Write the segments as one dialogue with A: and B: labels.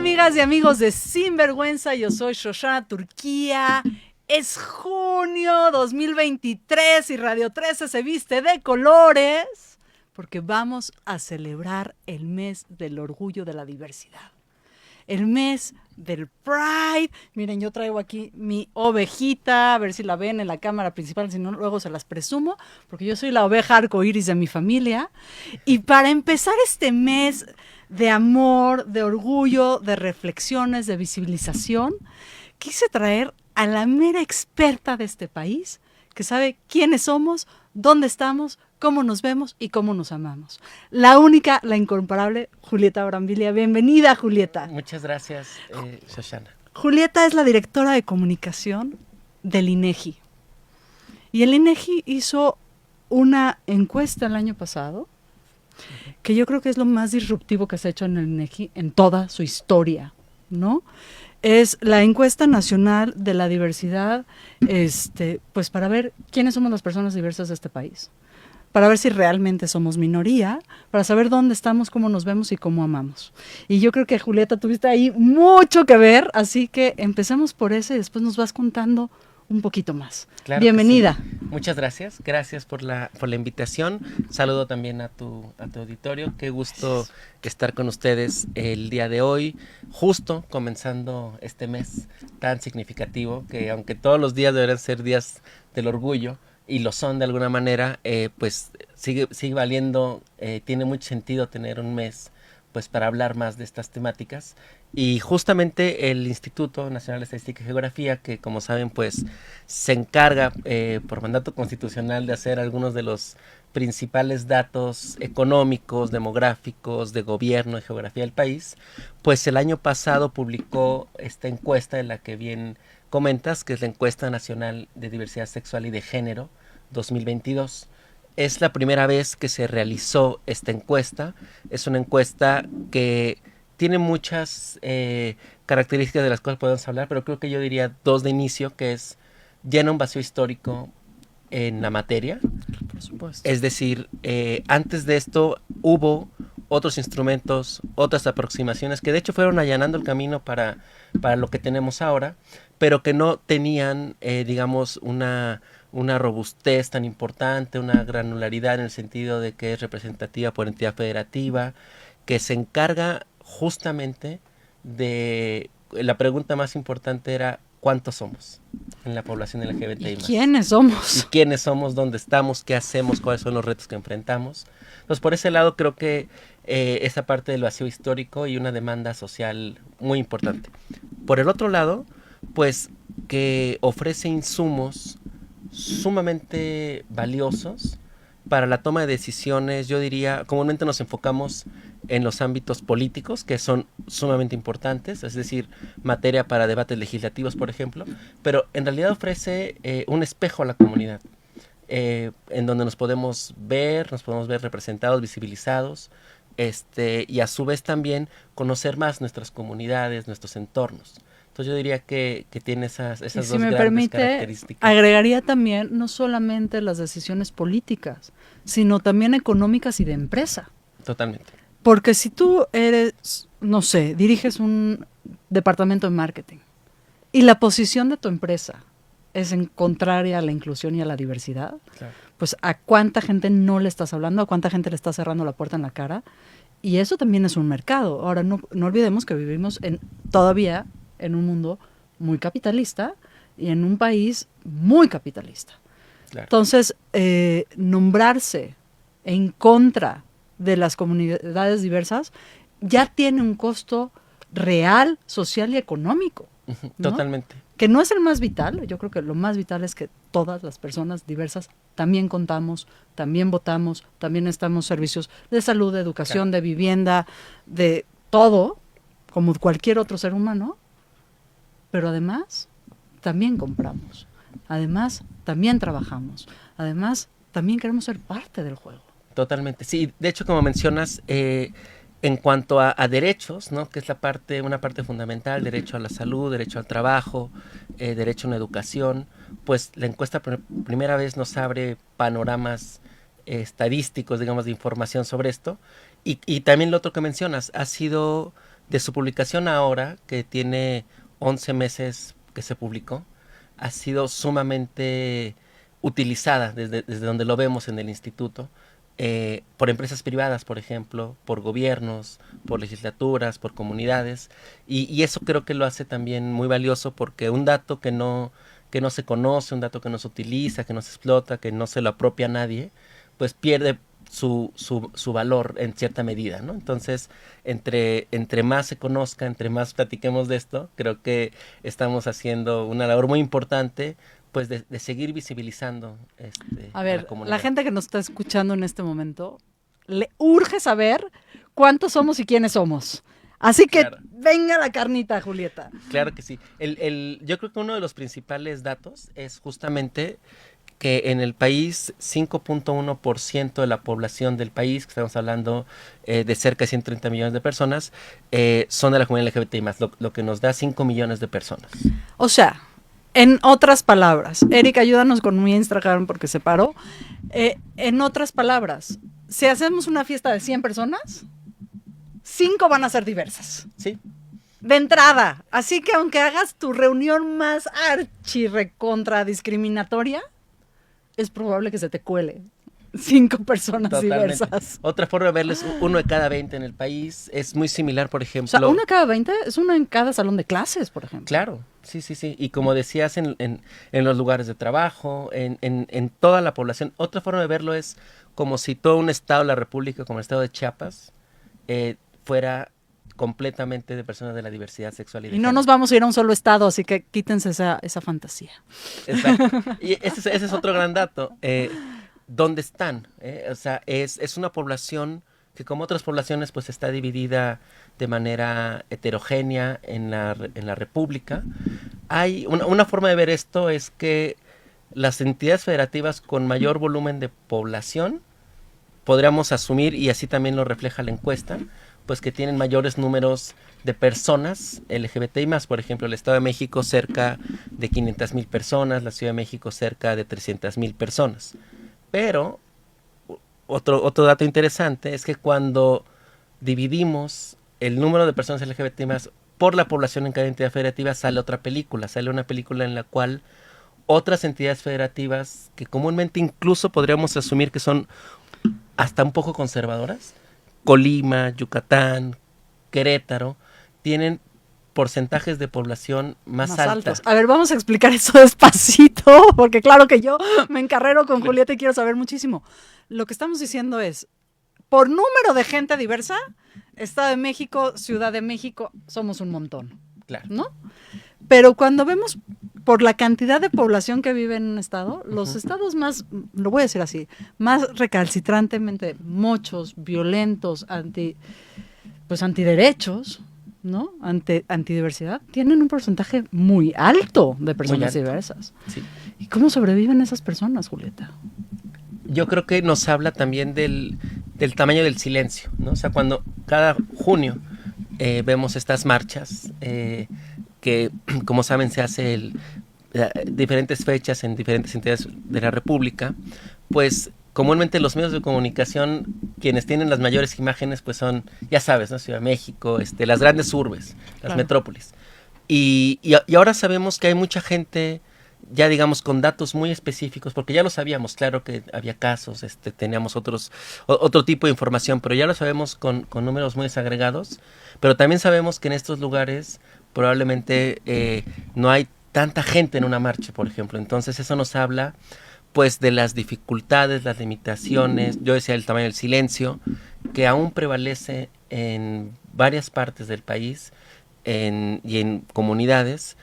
A: amigas y amigos de Sinvergüenza, yo soy Shoshana Turquía. Es junio 2023 y Radio 13 se viste de colores porque vamos a celebrar el mes del orgullo de la diversidad. El mes del Pride. Miren, yo traigo aquí mi ovejita, a ver si la ven en la cámara principal, si no luego se las presumo, porque yo soy la oveja arcoíris de mi familia. Y para empezar este mes de amor, de orgullo, de reflexiones, de visibilización, quise traer a la mera experta de este país, que sabe quiénes somos, dónde estamos, cómo nos vemos y cómo nos amamos. La única, la incomparable Julieta Brambilia. Bienvenida, Julieta.
B: Muchas gracias, Shoshana.
A: Julieta es la directora de comunicación del INEGI. Y el INEGI hizo una encuesta el año pasado, que yo creo que es lo más disruptivo que se ha hecho en el INEGI en toda su historia, ¿no? Es la encuesta nacional de la diversidad, pues para ver quiénes somos las personas diversas de este país, para ver si realmente somos minoría, para saber dónde estamos, cómo nos vemos y cómo amamos. Y yo creo que, Julieta, tuviste ahí mucho que ver, así que empecemos por eso y después nos vas contando un poquito más.
B: Claro.
A: Bienvenida.
B: Sí. Muchas gracias por la invitación. Saludo también a tu auditorio. Qué gusto estar con ustedes el día de hoy, justo comenzando este mes tan significativo, que aunque todos los días deberían ser días del orgullo, y lo son de alguna manera, pues sigue valiendo, tiene mucho sentido tener un mes pues para hablar más de estas temáticas. Y justamente el Instituto Nacional de Estadística y Geografía, que como saben pues se encarga por mandato constitucional de hacer algunos de los principales datos económicos, demográficos, de gobierno y geografía del país, pues el año pasado publicó esta encuesta de la que bien comentas, que es la Encuesta Nacional de Diversidad Sexual y de Género 2022. Es la primera vez que se realizó esta encuesta. Es una encuesta que tiene muchas características de las cuales podemos hablar, pero creo que yo diría dos de inicio, que es llena un vacío histórico en la materia.
A: Por supuesto.
B: Es decir, antes de esto hubo otros instrumentos, otras aproximaciones que de hecho fueron allanando el camino para lo que tenemos ahora, pero que no tenían, digamos, una robustez tan importante, una granularidad en el sentido de que es representativa por entidad federativa, que se encarga justamente de... La pregunta más importante era ¿cuántos somos en la población LGBTI+?
A: ¿Y quiénes somos?
B: ¿Y quiénes somos? ¿Dónde estamos? ¿Qué hacemos? ¿Cuáles son los retos que enfrentamos? Entonces, por ese lado creo que esa parte del vacío histórico y una demanda social muy importante. Por el otro lado, pues que ofrece insumos sumamente valiosos para la toma de decisiones. Yo diría, comúnmente nos enfocamos en los ámbitos políticos, que son sumamente importantes, es decir, materia para debates legislativos, por ejemplo, pero en realidad ofrece un espejo a la comunidad, en donde nos podemos ver representados, visibilizados, y a su vez también conocer más nuestras comunidades, nuestros entornos. Entonces yo diría que tiene esas dos grandes características.
A: Agregaría también no solamente las decisiones políticas, sino también económicas y de empresa.
B: Totalmente.
A: Porque si tú eres, no sé, diriges un departamento de marketing y la posición de tu empresa es en contraria a la inclusión y a la diversidad, claro, pues a cuánta gente no le estás hablando, a cuánta gente le estás cerrando la puerta en la cara. Y eso también es un mercado. Ahora, no olvidemos que vivimos todavía en un mundo muy capitalista y en un país muy capitalista. Claro. Entonces, nombrarse en contra de las comunidades diversas ya tiene un costo real, social y económico, ¿no?
B: Totalmente.
A: Que no es el más vital. Yo creo que lo más vital es que todas las personas diversas también contamos, también votamos, también estamos servicios de salud, de educación, claro, de vivienda, de todo, como cualquier otro ser humano. Pero además, también compramos. Además, también trabajamos. Además, también queremos ser parte del juego.
B: Totalmente. Sí, de hecho, como mencionas, en cuanto a derechos, ¿no?, que es una parte fundamental, derecho a la salud, derecho al trabajo, derecho a una educación, pues la encuesta por primera vez nos abre panoramas estadísticos, digamos, de información sobre esto. Y también lo otro que mencionas, ha sido de su publicación ahora, que tiene 11 meses que se publicó, ha sido sumamente utilizada desde donde lo vemos en el instituto, por empresas privadas, por ejemplo, por gobiernos, por legislaturas, por comunidades, y eso creo que lo hace también muy valioso, porque un dato que no se conoce, un dato que no se utiliza, que no se explota, que no se lo apropia a nadie, pues pierde su valor en cierta medida, ¿no? Entonces, entre más se conozca, entre más platiquemos de esto, creo que estamos haciendo una labor muy importante, pues de seguir visibilizando
A: A
B: a
A: ver,
B: la comunidad.
A: la gente que nos está escuchando en este momento, le urge saber cuántos somos y quiénes somos. Así que
B: Claro.
A: venga la carnita, Julieta.
B: Claro que sí. Yo creo que uno de los principales datos es justamente que en el país 5.1% de la población del país, que estamos hablando de cerca de 130 millones de personas, son de la comunidad LGBTI+, lo que nos da 5 millones de personas.
A: O sea, en otras palabras, Eric, ayúdanos con mi Instagram porque se paró. En otras palabras, si hacemos una fiesta de 100 personas, 5 van a ser diversas.
B: Sí,
A: De entrada. Así que aunque hagas tu reunión más archirrecontra discriminatoria, es probable que se te cuele 5 personas
B: totalmente.
A: diversas.
B: Otra forma de verles, uno de cada 20 en el país, es muy similar, por
A: O
B: ejemplo.
A: sea, una cada 20 es una en cada salón de clases, por ejemplo.
B: Claro, sí, sí, sí. Y como decías, en los lugares de trabajo, en toda la población. Otra forma de verlo es como si todo un estado de la República, como el estado de Chiapas, fuera completamente de personas de la diversidad sexual y de
A: Y no
B: género.
A: nos vamos a ir a un solo estado, así que quítense esa fantasía.
B: Exacto. Y ese es otro gran dato. ¿Dónde están? O sea, es una población que, como otras poblaciones, pues está dividida de manera heterogénea en la República. Hay una forma de ver esto es que las entidades federativas con mayor volumen de población, podríamos asumir, y así también lo refleja la encuesta, pues que tienen mayores números de personas LGBTI+, por ejemplo, el Estado de México cerca de 500,000 personas, la Ciudad de México cerca de 300,000 personas. Pero otro dato interesante es que cuando dividimos el número de personas LGBTI+ por la población en cada entidad federativa, sale una película en la cual otras entidades federativas que comúnmente incluso podríamos asumir que son hasta un poco conservadoras, Colima, Yucatán, Querétaro, tienen porcentajes de población más altos.
A: A ver, vamos a explicar eso despacito, porque claro que yo me encarrero con Julieta y quiero saber muchísimo. Lo que estamos diciendo es, por número de gente diversa, Estado de México, Ciudad de México, somos un montón,
B: Claro.
A: ¿no? Pero cuando vemos por la cantidad de población que vive en un estado, los estados más, lo voy a decir así, más recalcitrantemente mochos, violentos, antiderechos, ¿no? Antidiversidad, tienen un porcentaje muy alto de personas diversas.
B: Sí.
A: ¿Y cómo sobreviven esas personas, Julieta?
B: Yo creo que nos habla también del tamaño del silencio, ¿no? O sea, cuando cada junio vemos estas marchas, que como saben se hace diferentes fechas en diferentes entidades de la República, pues comúnmente los medios de comunicación, quienes tienen las mayores imágenes, pues son, ya sabes, ¿no? Ciudad de México, las grandes urbes, las metrópolis. Y ahora sabemos que hay mucha gente, ya digamos, con datos muy específicos, porque ya lo sabíamos, claro que había casos, teníamos otro tipo de información, pero ya lo sabemos con números muy desagregados, pero también sabemos que en estos lugares probablemente no hay tanta gente en una marcha, por ejemplo. Entonces eso nos habla pues de las dificultades, las limitaciones, yo decía el tamaño del silencio, que aún prevalece en varias partes del país y en comunidades,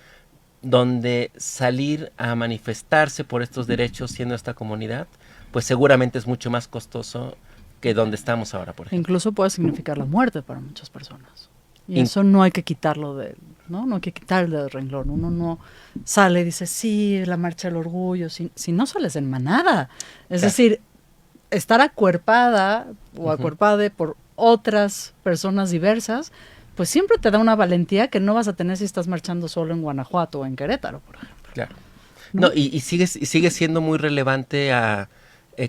B: donde salir a manifestarse por estos derechos siendo esta comunidad, pues seguramente es mucho más costoso que donde estamos ahora, por ejemplo.
A: Incluso puede significar la muerte para muchas personas. Y eso no hay que quitarlo no hay que quitarle del renglón. Uno no sale y dice, sí, la marcha del orgullo, si no sales en manada. Es decir, estar acuerpada o acuerpada por otras personas diversas, pues siempre te da una valentía que no vas a tener si estás marchando solo en Guanajuato o en Querétaro, por ejemplo.
B: Claro. No, y sigue siendo muy relevante a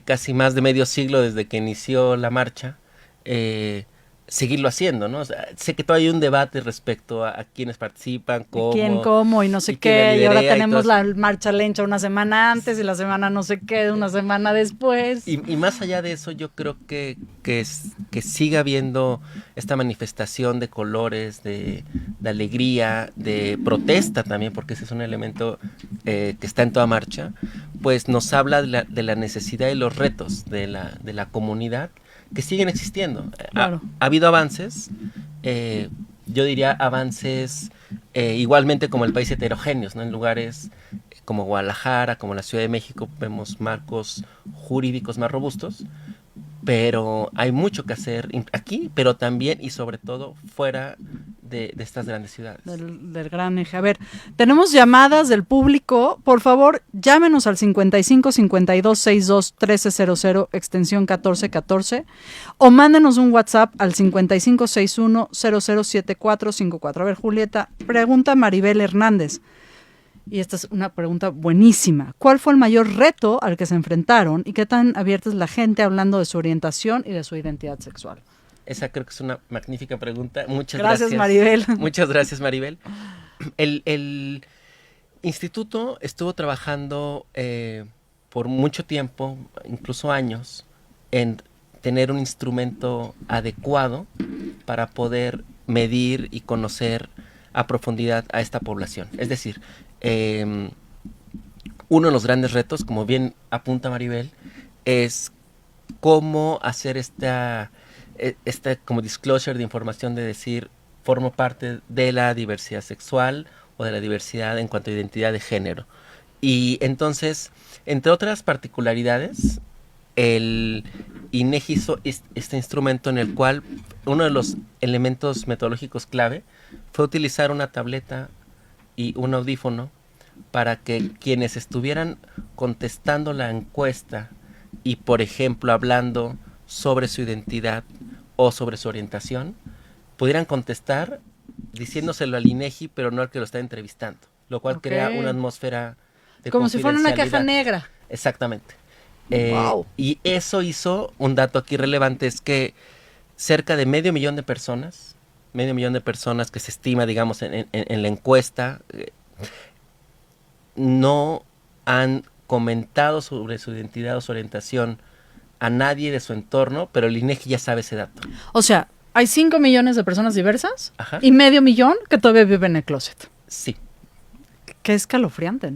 B: casi más de medio siglo desde que inició la marcha, seguirlo haciendo, ¿no? O sea, sé que todavía hay un debate respecto a quienes participan, cómo...
A: ¿Quién, cómo y no sé qué? Y ahora tenemos la marcha lencha una semana antes y la semana no sé qué, una semana después.
B: Y más allá de eso, yo creo que siga habiendo esta manifestación de colores, de alegría, de protesta también, porque ese es un elemento que está en toda marcha, pues nos habla de la necesidad y los retos de la comunidad que siguen existiendo.
A: Claro.
B: Ha habido avances, yo diría avances igualmente como el país heterogéneos, ¿no? En lugares como Guadalajara, como la Ciudad de México, vemos marcos jurídicos más robustos, pero hay mucho que hacer aquí, pero también y sobre todo fuera de estas grandes ciudades.
A: Del gran eje. A ver, tenemos llamadas del público. Por favor, llámenos al 55 52 62 1300, extensión 1414, o mándenos un WhatsApp al 55 61 007454. A ver, Julieta, pregunta Maribel Hernández. Y esta es una pregunta buenísima. ¿Cuál fue el mayor reto al que se enfrentaron y qué tan abierta es la gente hablando de su orientación y de su identidad sexual?
B: Esa creo que es una magnífica pregunta. Muchas
A: gracias. Maribel.
B: Muchas gracias, Maribel. El instituto estuvo trabajando por mucho tiempo, incluso años, en tener un instrumento adecuado para poder medir y conocer a profundidad a esta población. Es decir, uno de los grandes retos, como bien apunta Maribel, es cómo hacer esta como disclosure de información de decir, formo parte de la diversidad sexual o de la diversidad en cuanto a identidad de género. Y entonces, entre otras particularidades, el INEGI hizo este instrumento en el cual uno de los elementos metodológicos clave fue utilizar una tableta y un audífono para que quienes estuvieran contestando la encuesta y, por ejemplo, hablando sobre su identidad o sobre su orientación, pudieran contestar diciéndoselo al INEGI, pero no al que lo está entrevistando, lo cual crea una atmósfera de
A: como si fuera una caja negra.
B: Exactamente.
A: Wow.
B: Y eso hizo, un dato aquí relevante, es que cerca de medio millón de personas que se estima, digamos, en la encuesta, no han comentado sobre su identidad o su orientación a nadie de su entorno, pero el INEGI ya sabe ese dato.
A: O sea, hay 5 millones de personas diversas.
B: Ajá.
A: Y medio millón que todavía viven en el closet.
B: Sí.
A: Qué escalofriante.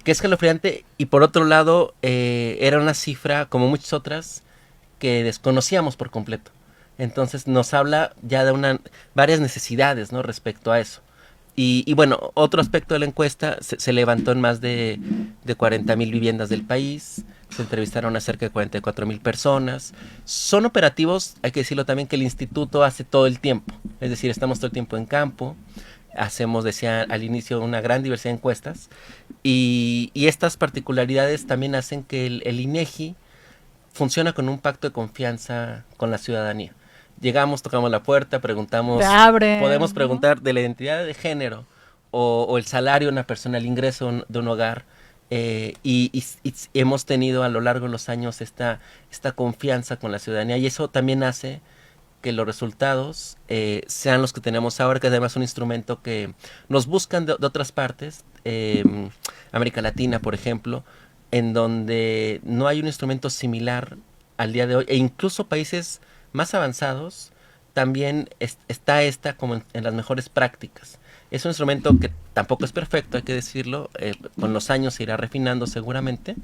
B: Qué escalofriante, y por otro lado, era una cifra, como muchas otras, que desconocíamos por completo. Entonces nos habla ya de varias necesidades, ¿no?, respecto a eso. Y bueno, otro aspecto de la encuesta, se levantó en más de 40,000 viviendas del país, se entrevistaron a cerca de 44,000 personas. Son operativos, hay que decirlo también, que el instituto hace todo el tiempo. Es decir, estamos todo el tiempo en campo, hacemos, decía al inicio, una gran diversidad de encuestas, y estas particularidades también hacen que el INEGI funciona con un pacto de confianza con la ciudadanía. Llegamos, tocamos la puerta, preguntamos, podemos preguntar de la identidad de género o el salario de una persona, el ingreso de un hogar, y hemos tenido a lo largo de los años esta confianza con la ciudadanía, y eso también hace que los resultados sean los que tenemos ahora, que además es un instrumento que nos buscan de otras partes, América Latina, por ejemplo, en donde no hay un instrumento similar al día de hoy, e incluso países más avanzados también está como en las mejores prácticas. Es un instrumento que tampoco es perfecto, hay que decirlo, con los años se irá refinando seguramente,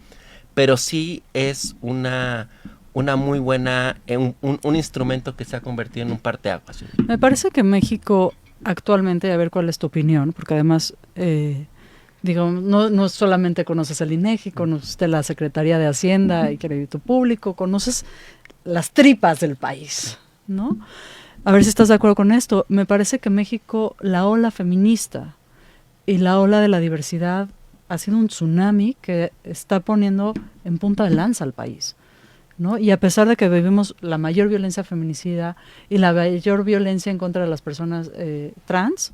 B: pero sí es una muy buena, un instrumento que se ha convertido en un parteaguas.
A: Me parece que México actualmente, a ver cuál es tu opinión, porque además, digo, no solamente conoces el INEGI, conoces la Secretaría de Hacienda y Crédito Público, conoces las tripas del país, ¿no? A ver si estás de acuerdo con esto. Me parece que México, la ola feminista y la ola de la diversidad ha sido un tsunami que está poniendo en punta de lanza al país, ¿no? Y a pesar de que vivimos la mayor violencia feminicida y la mayor violencia en contra de las personas trans,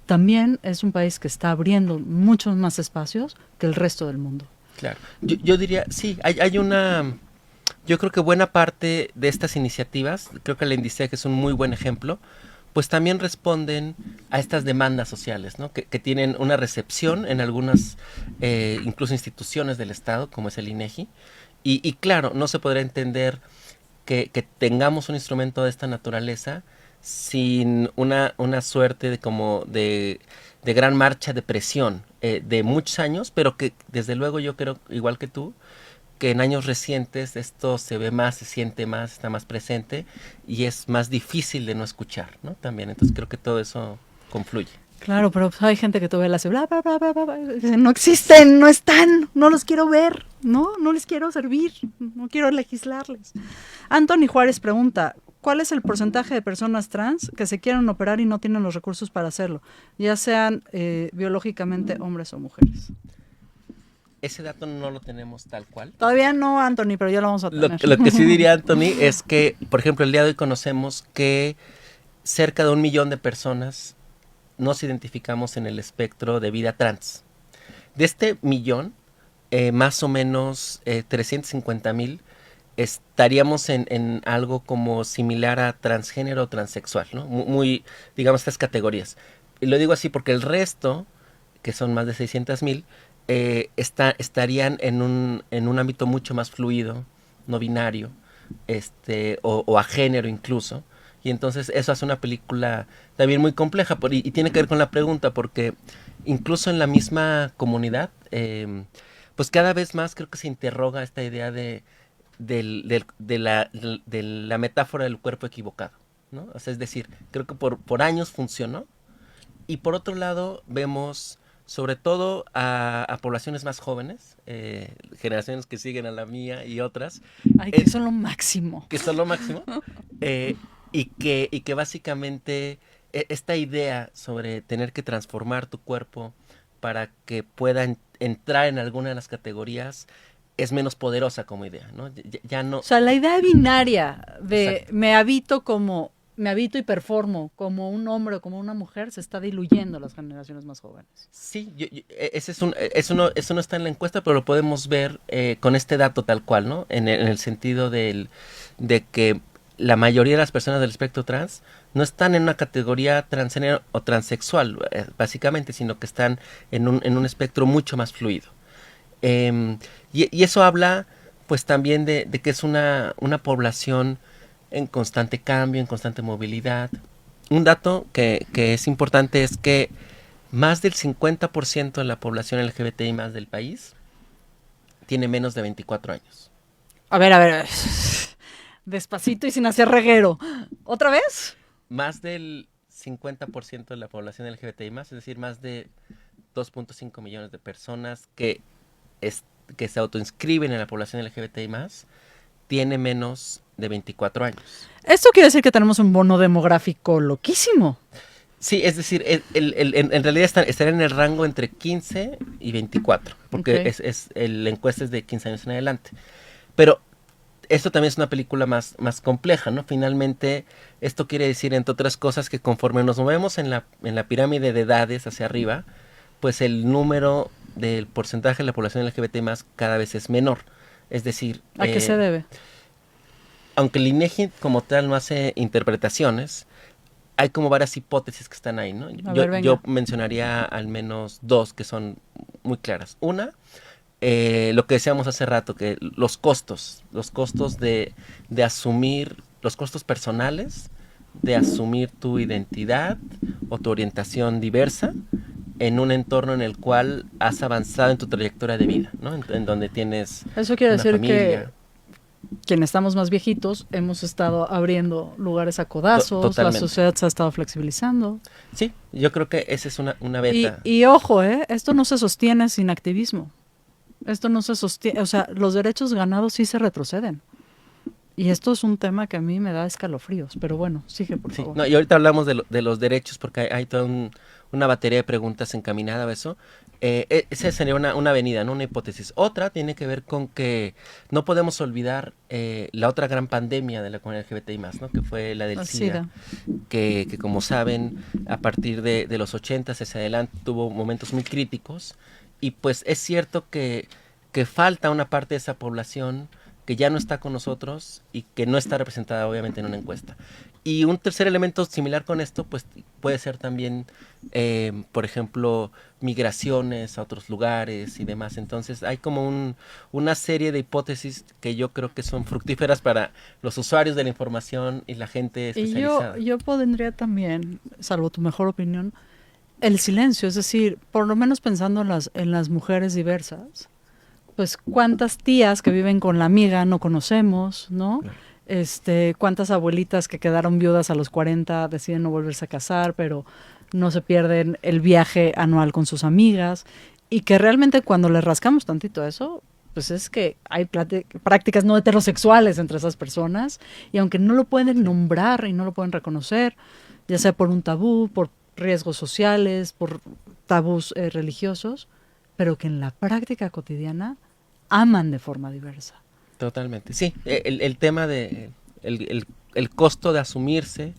A: también es un país que está abriendo muchos más espacios que el resto del mundo.
B: Claro. Yo diría, sí, hay una yo creo que buena parte de estas iniciativas, creo que la Indicec es un muy buen ejemplo, pues también responden a estas demandas sociales, ¿no? Que tienen una recepción en algunas, incluso instituciones del Estado, como es el INEGI, y claro, no se podrá entender que tengamos un instrumento de esta naturaleza sin una suerte de gran marcha de presión de muchos años, pero que desde luego yo creo, igual que tú, que en años recientes esto se ve más, se siente más, está más presente y es más difícil de no escuchar, ¿no? También, entonces creo que todo eso confluye.
A: Claro, pero pues hay gente que todavía le hace bla, bla, bla, bla, bla, bla, dicen, no existen, no están, no los quiero ver, no les quiero servir, no quiero legislarles. Anthony Juárez pregunta, ¿cuál es el porcentaje de personas trans que se quieren operar y no tienen los recursos para hacerlo, ya sean biológicamente hombres o mujeres?
B: Ese dato no lo tenemos tal cual.
A: Todavía no, Anthony, pero ya lo vamos a tener.
B: Lo que sí diría Anthony es que, por ejemplo, el día de hoy conocemos que cerca de 1 millón de personas nos identificamos en el espectro de vida trans. De este millón, más o menos 350,000 estaríamos en algo como similar a transgénero o transexual, ¿no? Muy, digamos, estas categorías. Y lo digo así porque el resto, que son más de 600,000, estarían en un ámbito mucho más fluido, no binario, o a género incluso. Y entonces eso hace una película también muy compleja y tiene que ver con la pregunta, porque incluso en la misma comunidad, pues cada vez más creo que se interroga esta idea de la metáfora del cuerpo equivocado, ¿no? O sea, es decir, creo que por años funcionó, y por otro lado vemos sobre todo a poblaciones más jóvenes, generaciones que siguen a la mía y otras.
A: Ay, que son lo máximo.
B: Que son lo máximo. Y que básicamente esta idea sobre tener que transformar tu cuerpo para que pueda entrar en alguna de las categorías es menos poderosa como idea, ¿no? Ya no.
A: O sea, la idea binaria de
B: Exacto.
A: me habito y performo como un hombre o como una mujer se está diluyendo en las generaciones más jóvenes.
B: Sí, eso no está en la encuesta, pero lo podemos ver con este dato tal cual, ¿no? En el sentido de que la mayoría de las personas del espectro trans no están en una categoría transgénero o transexual, básicamente, sino que están en un espectro mucho más fluido. Y eso habla, pues, también de que es una población en constante cambio, en constante movilidad. Un dato que es importante es que más del 50% de la población LGBTI más del país tiene menos de 24 años.
A: A ver. Despacito y sin hacer reguero. ¿Otra vez?
B: Más del 50% de la población LGBTI más, es decir, más de 2.5 millones de personas que se autoinscriben en la población LGBTI más, tiene menos de 24 años.
A: Esto quiere decir que tenemos un bono demográfico loquísimo.
B: Sí, es decir, en realidad estarían en el rango entre 15 y 24, porque
A: Okay.
B: la encuesta es de 15 años en adelante. Pero esto también es una película más compleja, ¿no? Finalmente, esto quiere decir, entre otras cosas, que conforme nos movemos en la pirámide de edades hacia arriba, pues el número del porcentaje de la población LGBT más cada vez es menor. Es decir,
A: ¿A qué se debe?
B: aunque el INEGI como tal no hace interpretaciones, hay como varias hipótesis que están ahí, ¿no? Yo mencionaría al menos 2 que son muy claras. Una, lo que decíamos hace rato, que los costos de asumir, los costos personales, de asumir tu identidad o tu orientación diversa en un entorno en el cual has avanzado en tu trayectoria de vida, ¿no? En donde tienes
A: Eso quiere decir
B: familia.
A: Que quienes estamos más viejitos hemos estado abriendo lugares a codazos, la sociedad se ha estado flexibilizando.
B: Sí, yo creo que esa es una beta.
A: Y ojo, esto no se sostiene sin activismo. Esto no se sostiene, o sea, los derechos ganados sí se retroceden. Y esto es un tema que a mí me da escalofríos, pero bueno, sigue por favor.
B: No, y ahorita hablamos de los derechos porque hay toda una batería de preguntas encaminada a eso. Esa sería una avenida, ¿no? Una hipótesis. Otra tiene que ver con que no podemos olvidar la otra gran pandemia de la comunidad LGBTI+, ¿no? Que fue la del SIDA. Que como saben, a partir de los 80 hacia adelante tuvo momentos muy críticos. Y pues es cierto que falta una parte de esa población que ya no está con nosotros y que no está representada obviamente en una encuesta. Y un tercer elemento similar con esto, pues puede ser también, por ejemplo, migraciones a otros lugares y demás. Entonces hay como una serie de hipótesis que yo creo que son fructíferas para los usuarios de la información y la gente especializada.
A: Y yo pondría también, salvo tu mejor opinión, el silencio, es decir, por lo menos pensando en las mujeres diversas, pues cuántas tías que viven con la amiga no conocemos, ¿no?
B: Claro.
A: Cuántas abuelitas que quedaron viudas a los 40 deciden no volverse a casar, pero no se pierden el viaje anual con sus amigas, y que realmente cuando le rascamos tantito a eso, pues es que hay prácticas no heterosexuales entre esas personas, y aunque no lo pueden nombrar y no lo pueden reconocer, ya sea por un tabú, por riesgos sociales, por tabús religiosos, pero que en la práctica cotidiana aman de forma diversa.
B: Totalmente, sí, el tema de el costo de asumirse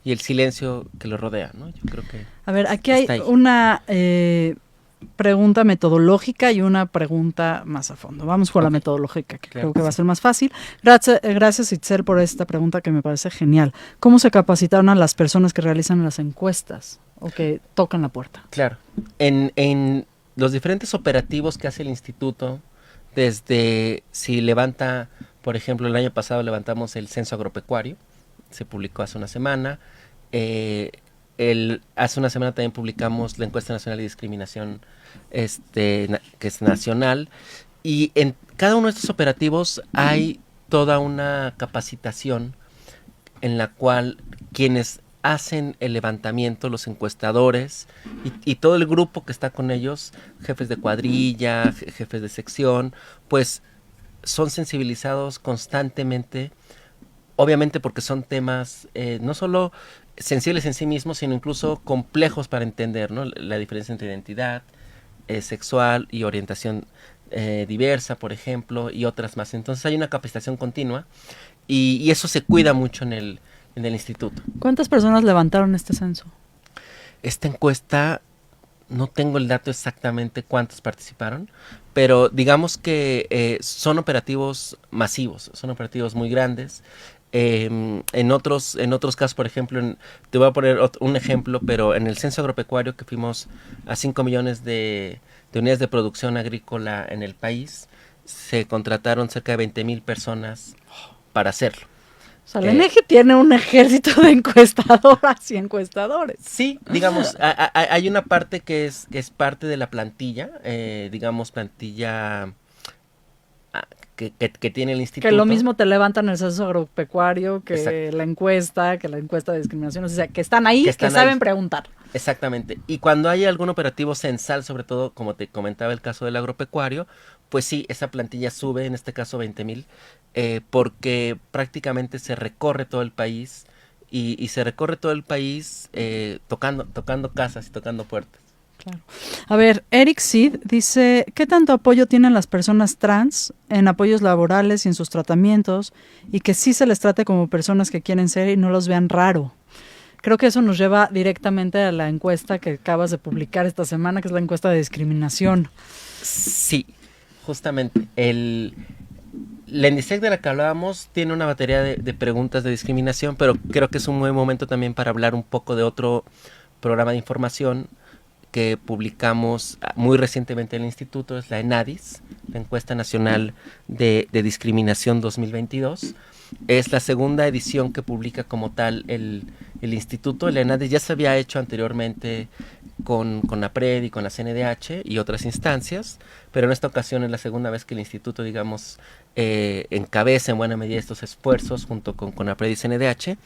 B: y el silencio que lo rodea, ¿no? Yo creo que
A: a ver, aquí hay una pregunta metodológica y una pregunta más a fondo. Vamos por la metodológica, que creo que va a ser más fácil. Gracias, Itzel, por esta pregunta que me parece genial. ¿Cómo se capacitaron a las personas que realizan las encuestas o que tocan la puerta?
B: Claro, en los diferentes operativos que hace el instituto, desde si levanta, por ejemplo, el año pasado levantamos el censo agropecuario, se publicó hace una semana, hace una semana también publicamos la encuesta nacional de discriminación, que es nacional, y en cada uno de estos operativos hay toda una capacitación en la cual quienes hacen el levantamiento, los encuestadores y todo el grupo que está con ellos, jefes de cuadrilla, jefes de sección, pues son sensibilizados constantemente, obviamente porque son temas no solo sensibles en sí mismos, sino incluso complejos para entender, ¿no? La diferencia entre identidad sexual y orientación diversa, por ejemplo, y otras más. Entonces hay una capacitación continua y eso se cuida mucho en el instituto.
A: ¿Cuántas personas levantaron este censo?
B: Esta encuesta, no tengo el dato exactamente cuántos participaron, pero digamos que son operativos masivos, son operativos muy grandes. En otros casos, por ejemplo, te voy a poner un ejemplo, pero en el censo agropecuario que fuimos a 5 millones de unidades de producción agrícola en el país, se contrataron cerca de 20,000 personas para hacerlo.
A: O sea, la INEGI tiene un ejército de encuestadoras y encuestadores.
B: Sí, digamos, hay una parte que es parte de la plantilla, digamos, plantilla que tiene el instituto.
A: Que lo mismo te levantan el censo agropecuario que
B: Exacto.
A: la encuesta de discriminación, o sea, que están ahí, que saben preguntar.
B: Exactamente. Y cuando hay algún operativo censal, sobre todo, como te comentaba el caso del agropecuario, pues sí, esa plantilla sube, en este caso 20,000, porque prácticamente se recorre todo el país y se recorre todo el país tocando casas y tocando puertas.
A: Claro. A ver, Eric Sid dice, ¿qué tanto apoyo tienen las personas trans en apoyos laborales y en sus tratamientos y que sí se les trate como personas que quieren ser y no los vean raro? Creo que eso nos lleva directamente a la encuesta que acabas de publicar esta semana, que es la encuesta de discriminación.
B: Sí, justamente. La ENDISEC de la que hablábamos tiene una batería de preguntas de discriminación, pero creo que es un buen momento también para hablar un poco de otro programa de información que publicamos muy recientemente en el instituto, es la ENADIS, la Encuesta Nacional de Discriminación 2022. Es la segunda edición que publica como tal el instituto. La ENADIS ya se había hecho anteriormente con APRED y con la CNDH y otras instancias, pero en esta ocasión es la segunda vez que el instituto, digamos, encabeza en buena medida estos esfuerzos junto con APRED y CNDH.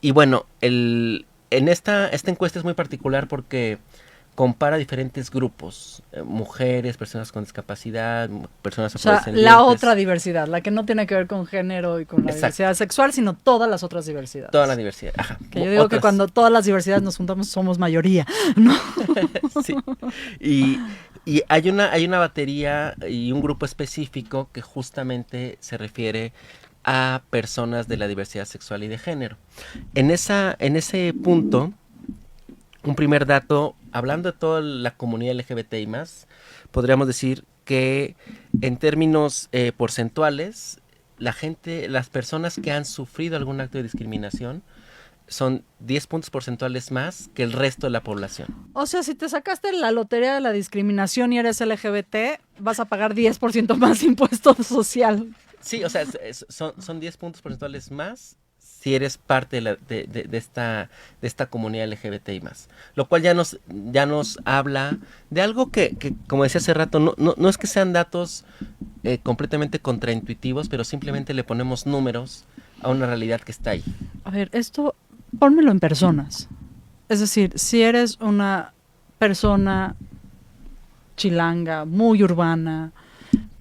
B: Y bueno, esta encuesta es muy particular porque compara diferentes grupos, mujeres, personas con discapacidad, personas afrodescendientes.
A: La otra diversidad, la que no tiene que ver con género y con la diversidad sexual, sino todas las otras diversidades.
B: Toda la diversidad, ajá.
A: Que yo digo que cuando todas las diversidades nos juntamos somos mayoría, ¿no?
B: Sí, y hay una batería y un grupo específico que justamente se refiere a personas de la diversidad sexual y de género. En ese punto, un primer dato, hablando de toda la comunidad LGBTI+, podríamos decir que en términos porcentuales, las personas que han sufrido algún acto de discriminación son 10 puntos porcentuales más que el resto de la población.
A: O sea, si te sacaste la lotería de la discriminación y eres LGBT, vas a pagar 10% más impuesto social.
B: Sí, o sea, son 10 puntos porcentuales más si eres parte de esta comunidad LGBTI más. Lo cual ya nos habla de algo que como decía hace rato, no es que sean datos completamente contraintuitivos, pero simplemente le ponemos números a una realidad que está ahí.
A: A ver, esto pónmelo en personas. Es decir, si eres una persona chilanga, muy urbana,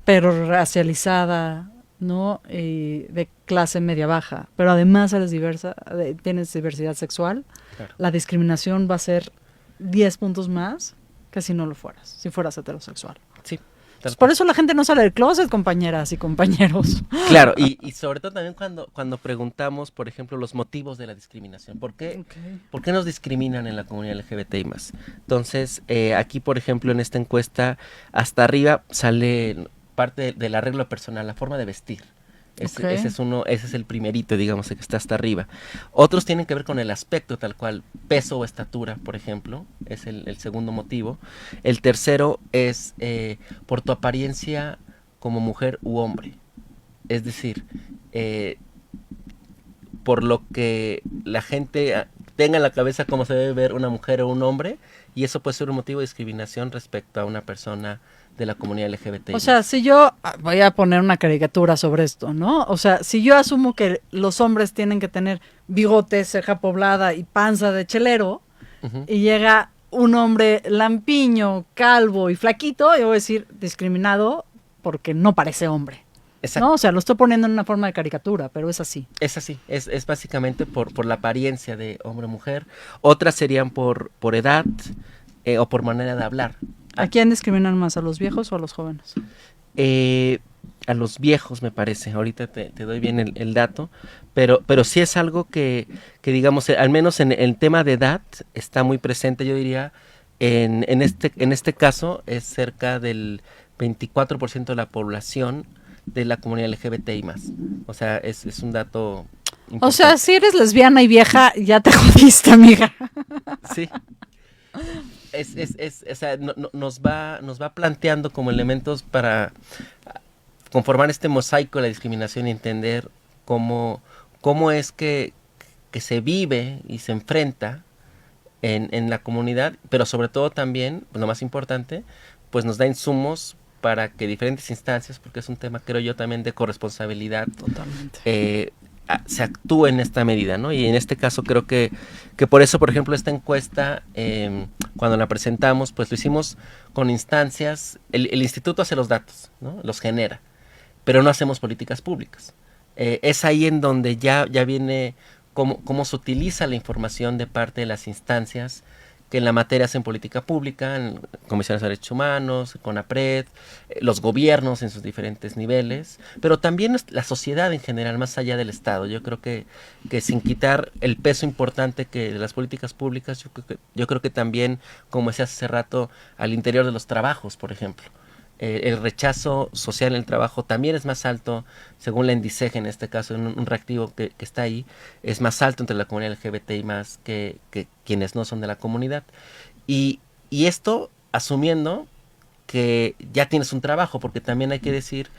A: pero racializada, ¿no? De clase media baja, pero además eres diversa, tienes diversidad sexual, claro, la discriminación va a ser 10 puntos más que si no lo fueras, si fueras heterosexual.
B: Sí.
A: Pues por eso la gente no sale del closet, compañeras y compañeros.
B: Claro, y sobre todo también cuando preguntamos, por ejemplo, los motivos de la discriminación. ¿Por qué nos discriminan en la comunidad LGBTI más? Entonces, aquí, por ejemplo, en esta encuesta, hasta arriba sale parte del arreglo personal, la forma de vestir. Ese es el primerito, digamos, que está hasta arriba. Otros tienen que ver con el aspecto tal cual, peso o estatura, por ejemplo, es el segundo motivo. El tercero es por tu apariencia como mujer u hombre. Es decir, por lo que la gente tenga en la cabeza cómo se debe ver una mujer o un hombre, y eso puede ser un motivo de discriminación respecto a una persona de la comunidad LGBT.
A: O sea, si yo voy a poner una caricatura sobre esto, ¿no? O sea, si yo asumo que los hombres tienen que tener bigote, ceja poblada y panza de chelero, y llega un hombre lampiño, calvo y flaquito, yo voy a decir discriminado porque no parece hombre. Exacto. ¿No? O sea, lo estoy poniendo en una forma de caricatura, pero es así.
B: Es así, es básicamente por la apariencia de hombre o mujer. Otras serían por edad o por manera de hablar.
A: ¿A quién discriminan más? ¿A los viejos o a los jóvenes?
B: A los viejos, me parece. Ahorita te doy bien el dato, pero sí es algo que digamos, al menos en el tema de edad, está muy presente, yo diría, en este caso, es cerca del 24% de la población de la comunidad LGBTI más. O sea, es un dato importante.
A: O sea, si eres lesbiana y vieja, ya te jodiste, amiga.
B: Sí. O sea, nos va planteando como elementos para conformar este mosaico de la discriminación y entender cómo es que se vive y se enfrenta en la comunidad, pero sobre todo también, lo más importante, pues nos da insumos para que diferentes instancias, porque es un tema, creo yo, también de corresponsabilidad,
A: totalmente,
B: se actúe en esta medida, ¿no? Y en este caso creo que por eso, por ejemplo, esta encuesta, cuando la presentamos, pues lo hicimos con instancias, el instituto hace los datos, ¿no? Los genera, pero no hacemos políticas públicas. Es ahí en donde ya viene cómo se utiliza la información de parte de las instancias que en la materia hacen política pública, en comisiones de derechos humanos, CONAPRED, los gobiernos en sus diferentes niveles, pero también la sociedad en general, más allá del Estado. Yo creo que sin quitar el peso importante que de las políticas públicas, yo creo que también, como decía hace rato, al interior de los trabajos, por ejemplo. El rechazo social en el trabajo también es más alto, según la Endiseg, en este caso, un reactivo que está ahí, es más alto entre la comunidad LGBTI más que quienes no son de la comunidad. Y esto asumiendo que ya tienes un trabajo, porque también hay que decir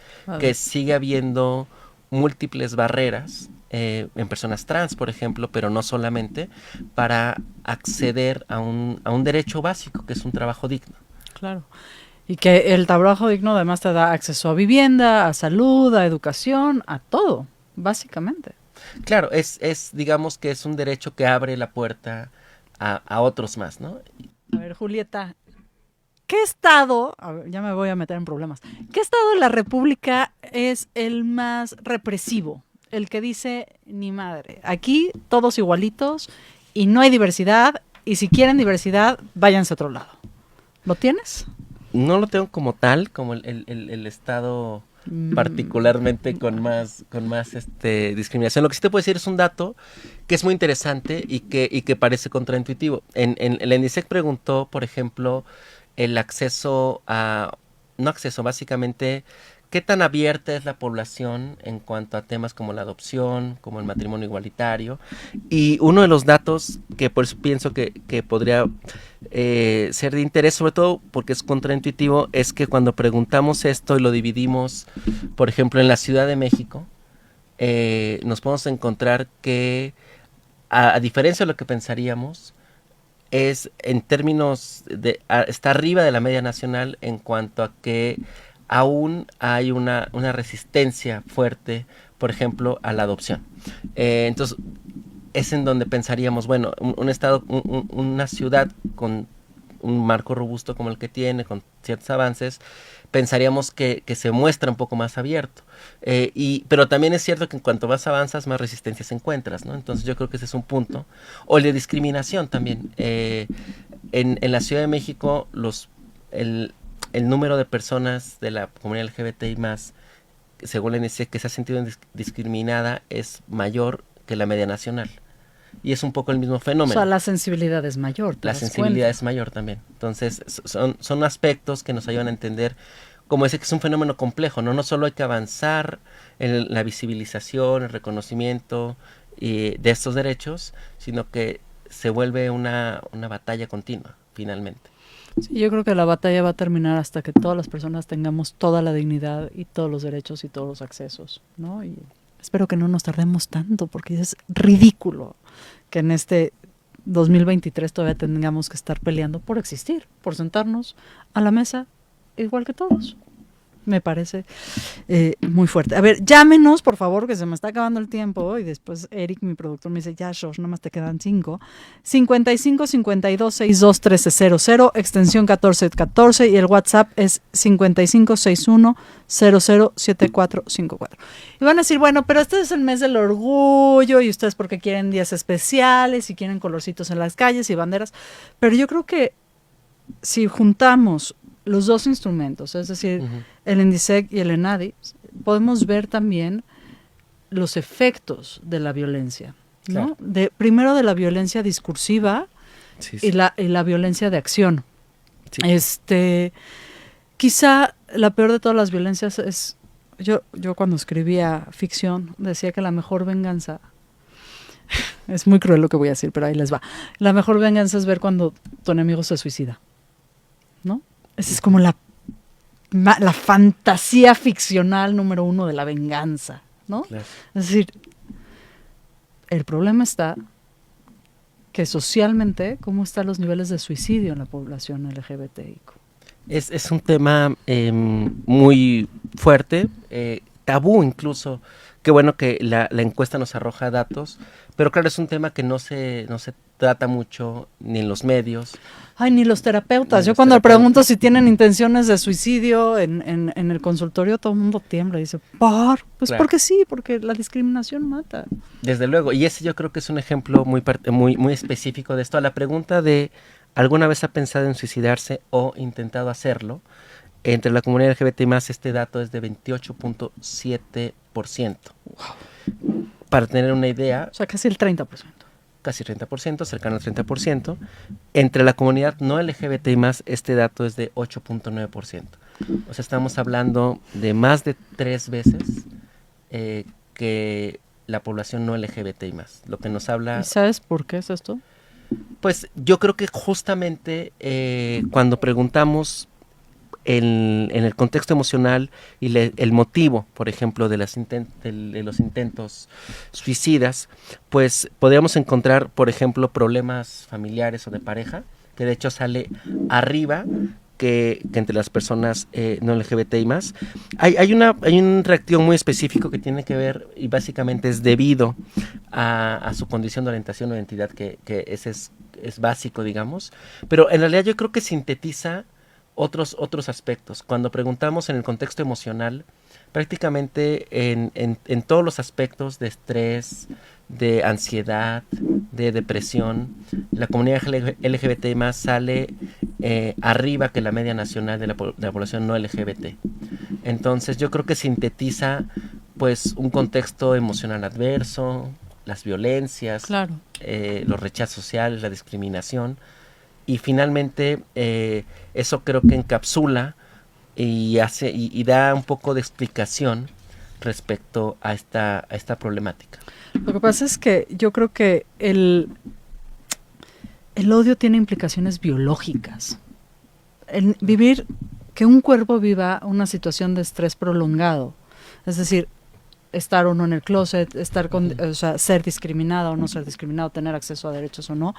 B: que sigue habiendo múltiples barreras en personas trans, por ejemplo, pero no solamente, para acceder a un derecho básico, que es un trabajo digno.
A: Claro. Y que el trabajo digno además te da acceso a vivienda, a salud, a educación, a todo, básicamente.
B: Claro, digamos que es un derecho que abre la puerta a otros más, ¿no?
A: A ver, Julieta, ¿qué estado, a ver, ya me voy a meter en problemas, qué estado de la República es el más represivo? El que dice, ni madre, aquí todos igualitos y no hay diversidad, y si quieren diversidad, váyanse a otro lado. ¿Lo tienes?
B: No lo tengo como tal, como el estado particularmente con más discriminación. Lo que sí te puedo decir es un dato que es muy interesante y que parece contraintuitivo. En el Endiseg preguntó, por ejemplo, el acceso básicamente qué tan abierta es la población en cuanto a temas como la adopción, como el matrimonio igualitario. Y uno de los datos que por eso pienso que podría ser de interés, sobre todo porque es contraintuitivo, es que cuando preguntamos esto y lo dividimos, por ejemplo, en la Ciudad de México, nos podemos encontrar que, a diferencia de lo que pensaríamos, es en términos de está arriba de la media nacional en cuanto a que aún hay una resistencia fuerte, por ejemplo, a la adopción. Entonces, es en donde pensaríamos, bueno, un estado, una ciudad con un marco robusto como el que tiene, con ciertos avances, pensaríamos que se muestra un poco más abierto. Pero también es cierto que en cuanto más avanzas, más resistencias encuentras, ¿no? Entonces yo creo que ese es un punto. O el de discriminación también. En la Ciudad de México, el número de personas de la comunidad LGBTI+, según la INEGI, que se ha sentido discriminada es mayor que la media nacional. Y es un poco el mismo fenómeno.
A: O sea, la sensibilidad es mayor.
B: La sensibilidad es mayor también. Entonces, son aspectos que nos ayudan a entender, como ese que es un fenómeno complejo, ¿no? No solo hay que avanzar en la visibilización, el reconocimiento de estos derechos, sino que se vuelve una batalla continua, finalmente.
A: Sí, yo creo que la batalla va a terminar hasta que todas las personas tengamos toda la dignidad y todos los derechos y todos los accesos, ¿no? Y espero que no nos tardemos tanto, porque es ridículo que en este 2023 todavía tengamos que estar peleando por existir, por sentarnos a la mesa igual que todos. Me parece muy fuerte. A ver, llámenos, por favor, que se me está acabando el tiempo. Y después Eric, mi productor, me dice, ya, Shosh, nada más te quedan 5. 55 52 62 1300, extensión 1414. Y el WhatsApp es 55 61 00 7454. Y van a decir, bueno, pero este es el mes del orgullo. Y ustedes porque quieren días especiales y quieren colorcitos en las calles y banderas. Pero yo creo que si juntamos los dos instrumentos, es decir, el INDISEC y el ENADI, podemos ver también los efectos de la violencia, ¿no?
B: Claro.
A: Primero de la violencia discursiva, sí. Y la violencia de acción. Sí. Quizá la peor de todas las violencias es, yo cuando escribía ficción decía que la mejor venganza, es muy cruel lo que voy a decir, pero ahí les va, la mejor venganza es ver cuando tu enemigo se suicida, ¿no? Esa es como la fantasía ficcional número 1 de la venganza, ¿no? Claro. Es decir, el problema está que socialmente, ¿cómo están los niveles de suicidio en la población LGBTI?
B: Es un tema muy fuerte, tabú incluso. Qué bueno que la encuesta nos arroja datos, pero claro, es un tema que no se trata mucho ni en los medios.
A: Ay, ni los terapeutas. Yo cuando pregunto si tienen intenciones de suicidio en el consultorio, todo el mundo tiembla y dice, pues claro. Porque sí, porque la discriminación mata.
B: Desde luego, y ese yo creo que es un ejemplo muy específico de esto. A la pregunta de, ¿alguna vez ha pensado en suicidarse o intentado hacerlo? Entre la comunidad LGBT+, este dato es de 28.7%. Wow. Para tener una idea...
A: O sea, casi el 30%.
B: Casi 30%, cercano al 30%. Entre la comunidad no LGBT+, este dato es de 8.9%. O sea, estamos hablando de más de 3 veces que la población no LGBT+. Lo que nos habla...
A: ¿Y sabes por qué es esto?
B: Pues yo creo que justamente cuando preguntamos en el contexto emocional y el motivo, por ejemplo, de los intentos suicidas, pues podríamos encontrar, por ejemplo, problemas familiares o de pareja, que de hecho sale arriba que entre las personas no LGBTI+. Hay un reactivo muy específico que tiene que ver, y básicamente es debido a su condición de orientación o identidad, que ese es básico, digamos, pero en realidad yo creo que sintetiza otros aspectos. Cuando preguntamos en el contexto emocional, prácticamente en todos los aspectos de estrés, de ansiedad, de depresión, la comunidad LGBT+ sale arriba que la media nacional de la población no LGBT. Entonces yo creo que sintetiza pues un contexto emocional adverso, las violencias, claro. Los rechazos sociales, la discriminación. Y finalmente eso creo que encapsula y da un poco de explicación respecto a esta problemática.
A: Lo que pasa es que yo creo que el odio tiene implicaciones biológicas. Que un cuerpo viva una situación de estrés prolongado, es decir, estar o no en el closet, o sea, ser discriminada o no ser discriminado, tener acceso a derechos o no,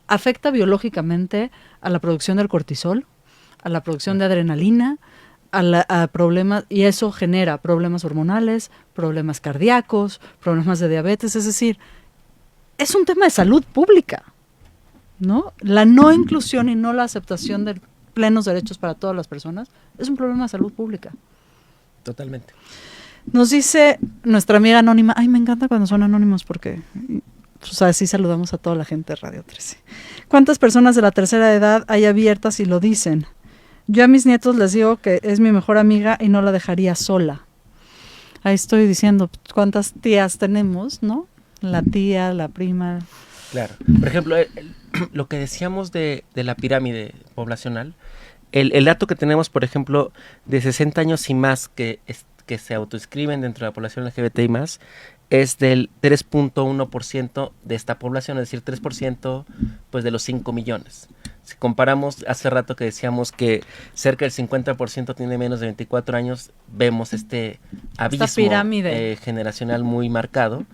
A: afecta biológicamente a la producción del cortisol, a la producción de adrenalina, a problemas, y eso genera problemas hormonales, problemas cardíacos, problemas de diabetes, es decir, es un tema de salud pública, ¿no? La no inclusión y no la aceptación de plenos derechos para todas las personas es un problema de salud pública.
B: Totalmente.
A: Nos dice nuestra amiga anónima, ay, me encanta cuando son anónimos porque, pues así saludamos a toda la gente de Radio 13. ¿Cuántas personas de la tercera edad hay abiertas y lo dicen? Yo a mis nietos les digo que es mi mejor amiga y no la dejaría sola. Ahí estoy diciendo cuántas tías tenemos, ¿no? La tía, la prima.
B: Claro. Por ejemplo, lo que decíamos de la pirámide poblacional, el dato que tenemos, por ejemplo, de 60 años y más que se autoinscriben dentro de la población LGBTI+, es del 3.1% de esta población, es decir, 3% pues, de los 5 millones. Si comparamos hace rato que decíamos que cerca del 50% tiene menos de 24 años, vemos este abismo generacional muy marcado.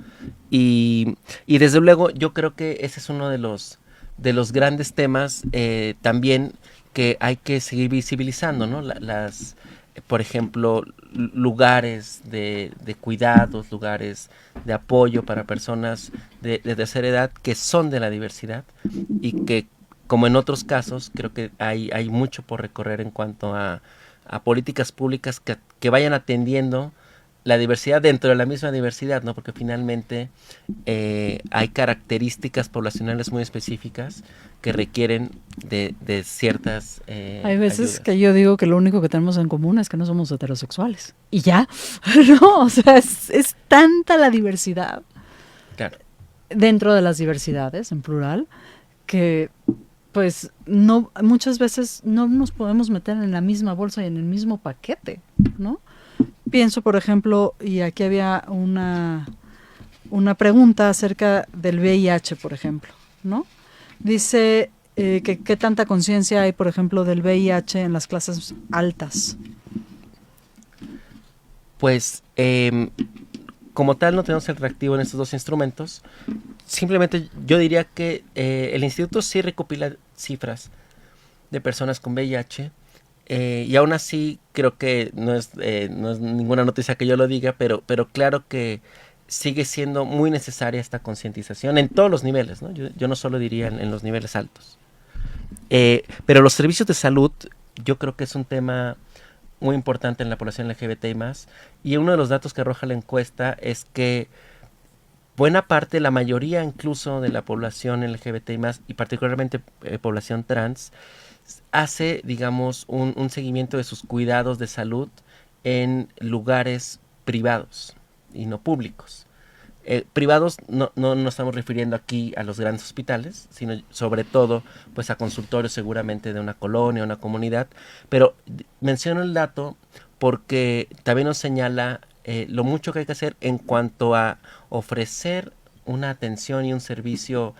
B: Y desde luego yo creo que ese es uno de los grandes temas también que hay que seguir visibilizando, ¿no? Por ejemplo, lugares de cuidados, lugares de apoyo para personas de tercera edad que son de la diversidad y que, como en otros casos, creo que hay mucho por recorrer en cuanto a políticas públicas que vayan atendiendo la diversidad dentro de la misma diversidad, ¿no? Porque finalmente hay características poblacionales muy específicas que requieren de ciertas
A: hay veces
B: ayudas.
A: Que yo digo que lo único que tenemos en común es que no somos heterosexuales. Y ya, ¿no? O sea, es tanta la diversidad.
B: Claro.
A: Dentro de las diversidades, en plural, que pues no, muchas veces no nos podemos meter en la misma bolsa y en el mismo paquete, ¿no? Pienso, por ejemplo, y aquí había una pregunta acerca del VIH, por ejemplo, ¿no? Dice que qué tanta conciencia hay, por ejemplo, del VIH en las clases altas.
B: Pues, como tal, no tenemos el reactivo en estos dos instrumentos. Simplemente yo diría que el instituto sí recopila cifras de personas con VIH. Y aún así creo que no es ninguna noticia que yo lo diga, pero claro que sigue siendo muy necesaria esta concientización en todos los niveles, ¿no? Yo no solo diría en los niveles altos. Pero los servicios de salud yo creo que es un tema muy importante en la población LGBTI+, y uno de los datos que arroja la encuesta es que buena parte, la mayoría incluso de la población LGBTI+, y particularmente población trans, hace, digamos, un seguimiento de sus cuidados de salud en lugares privados y no públicos. Privados no nos estamos refiriendo aquí a los grandes hospitales, sino sobre todo pues a consultorios seguramente de una colonia, una comunidad, pero menciono el dato porque también nos señala lo mucho que hay que hacer en cuanto a ofrecer una atención y un servicio